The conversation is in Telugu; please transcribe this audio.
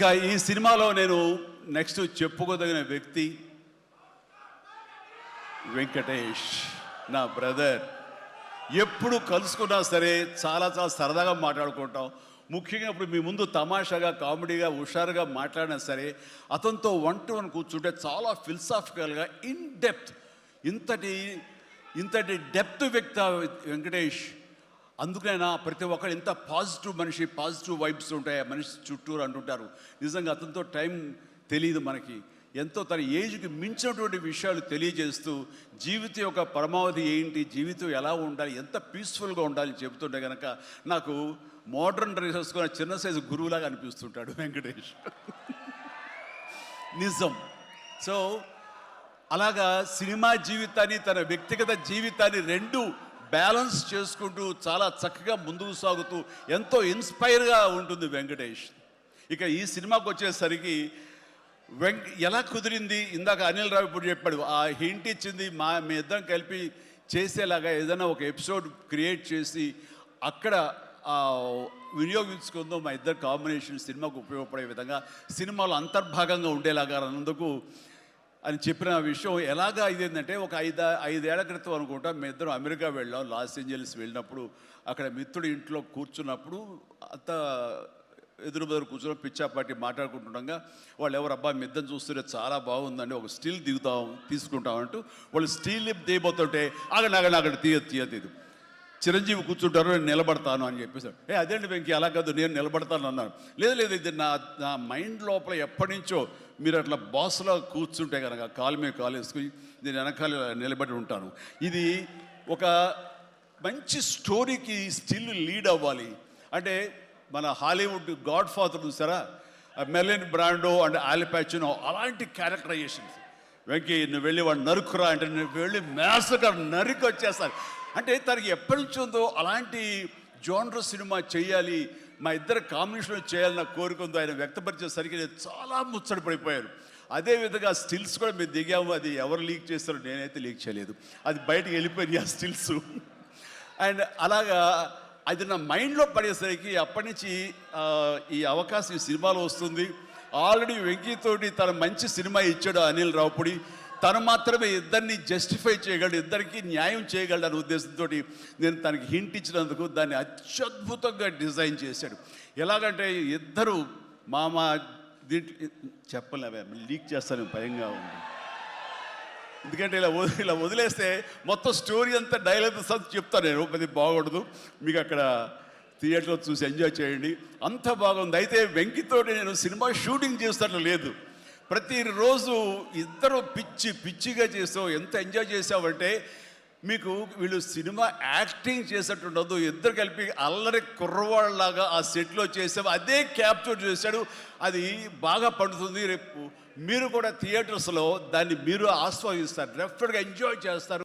ఇక ఈ సినిమాలో నేను నెక్స్ట్ చెప్పుకోదగిన వ్యక్తి వెంకటేష్, నా బ్రదర్. ఎప్పుడు కలుసుకున్నా సరే చాలా చాలా సరదాగా మాట్లాడుకుంటాం. ముఖ్యంగా ఇప్పుడు మీ ముందు తమాషాగా కామెడీగా హుషారుగా మాట్లాడినా సరే అతనితో వన్ టు వన్ కూర్చుంటే చాలా ఫిలసాఫికల్గా ఇన్ డెప్త్, ఇంతటి డెప్త్ వ్యక్తి వెంకటేష్. అందుకైనా ప్రతి ఒక్కరు ఇంత పాజిటివ్ మనిషి, పాజిటివ్ వైబ్స్ ఉంటాయి ఆ మనిషి చుట్టూరు అంటుంటారు. నిజంగా అతనితో టైం తెలియదు మనకి. ఎంతో తన ఏజ్కి మించినటువంటి విషయాలు తెలియజేస్తూ జీవితం యొక్క పరమావధి ఏంటి, జీవితం ఎలా ఉండాలి, ఎంత పీస్ఫుల్గా ఉండాలి చెబుతుంటే కనుక నాకు మోడర్న్ డ్రెస్ వేసుకున్న చిన్న సైజు గురువులాగా అనిపిస్తుంటాడు వెంకటేష్. నిజం. సో అలాగా సినిమా జీవితాన్ని తన వ్యక్తిగత జీవితాన్ని రెండు బ్యాలెన్స్ చేసుకుంటూ చాలా చక్కగా ముందుకు సాగుతూ ఎంతో ఇన్స్పైర్గా ఉంటుంది వెంకటేష్. ఇక ఈ సినిమాకి వచ్చేసరికి ఎలా కుదిరింది, ఇందాక అనిల్ రావు ఇప్పుడు చెప్పాడు, ఆ హింట్ ఇచ్చింది మీ ఇద్దరం కలిపి చేసేలాగా ఏదైనా ఒక ఎపిసోడ్ క్రియేట్ చేసి అక్కడ వినియోగించుకుందాం, మా ఇద్దరు కాంబినేషన్ సినిమాకు ఉపయోగపడే విధంగా సినిమాలో అంతర్భాగంగా ఉండేలాగా అన్నందుకు అని చెప్పిన విషయం. ఎలాగా ఇదేంటంటే ఒక ఐదేళ్ల క్రితం అనుకుంటా మీ ఇద్దరం అమెరికా వెళ్ళాం. లాస్ ఏంజల్స్ వెళ్ళినప్పుడు అక్కడ మిత్రుడి ఇంట్లో కూర్చున్నప్పుడు అంత ఎదురు కూర్చొని పిచ్చాపాటి మాట్లాడుకుంటుండగా వాళ్ళు ఎవరు అబ్బా మీ ఇద్దరు చూస్తుంటే చాలా బాగుందండి, ఒక స్టిల్ తీసుకుంటామంటూ వాళ్ళు స్టిల్ దిగిపోతుంటే అక్కడ తీయదు చిరంజీవి కూర్చుంటారు, నేను నిలబడతాను అని చెప్పేసాడు. అదేంటి వెంకీ అలా కాదు, నేను నిలబడతాను అన్నాను. లేదు ఇది నా మైండ్ లోపల ఎప్పటి నుంచో మీరు అట్లా బాస్లో కూర్చుంటే కనుక కాలు మీద కాలు వేసుకుని నేను వెనకాల నిలబడి ఉంటాను. ఇది ఒక మంచి స్టోరీకి స్టిల్ లీడ్ అవ్వాలి అంటే మన హాలీవుడ్ గాడ్ ఫాదర్ చూసారా, మెర్లిన్ బ్రాండో అండ్ ఆల్ పచినో అలాంటి క్యారెక్టరైజేషన్స్. వెంకీ నువ్వు వెళ్ళి వాడు నరుకురా అంటే నువ్వు వెళ్ళి మ్యాస్గా నరికి వచ్చేస్తారు. అంటే తనకి ఎప్పటి నుంచి ఉందో అలాంటి జోనర్ సినిమా చేయాలి, మా ఇద్దరు కాంబినేషన్ చేయాలన్న కోరిక ఉందో ఆయన వ్యక్తపరిచేసరికి నేను చాలా ముచ్చటపడిపోయాను. అదేవిధంగా స్టిల్స్ కూడా మేము దిగాము, అది ఎవరు లీక్ చేస్తారో నేనైతే లీక్ చేయలేదు, అది బయటకు వెళ్ళిపోయింది ఆ స్టిల్స్. అండ్ అలాగా అది నా మైండ్లో పడేసరికి అప్పటి నుంచి ఈ అవకాశం ఈ సినిమాలో వస్తుంది. ఆల్రెడీ వెంకీతోటి తన మంచి సినిమా ఇచ్చాడు అనిల్ రావుపూడి, తను మాత్రమే ఇద్దరిని జస్టిఫై చేయగలడు, ఇద్దరికి న్యాయం చేయగలడు అనే ఉద్దేశంతో నేను తనకి హింట్ ఇచ్చినందుకు దాన్ని అత్యద్భుతంగా డిజైన్ చేశాడు. ఎలాగంటే ఇద్దరు మామ దీంట్లో చెప్పలేవే లీక్ చేస్తాను భయంగా ఉంది, ఎందుకంటే ఇలా వదిలేస్తే మొత్తం స్టోరీ అంతా డైలాగ్ చెప్తాను నేను, అది బాగుండదు. మీకు అక్కడ థియేటర్లో చూసి ఎంజాయ్ చేయండి, అంత బాగుంది. అయితే వెంకితోటి నేను సినిమా షూటింగ్ చేస్తున్నట్లు లేదు, ప్రతిరోజు ఇద్దరు పిచ్చిగా చేసావు. ఎంత ఎంజాయ్ చేసావంటే మీకు వీళ్ళు సినిమా యాక్టింగ్ చేసేట్టు ఉండదు, ఇద్దరు కలిపి అల్లరి కుర్రవాళ్ళలాగా ఆ సెట్లో చేసావు, అదే క్యాప్చర్ చేశాడు. అది బాగా పండుతుంది. రేపు మీరు కూడా థియేటర్స్లో దాన్ని మీరు ఆస్వాదిస్తారు, డెఫినెట్గా ఎంజాయ్ చేస్తారు.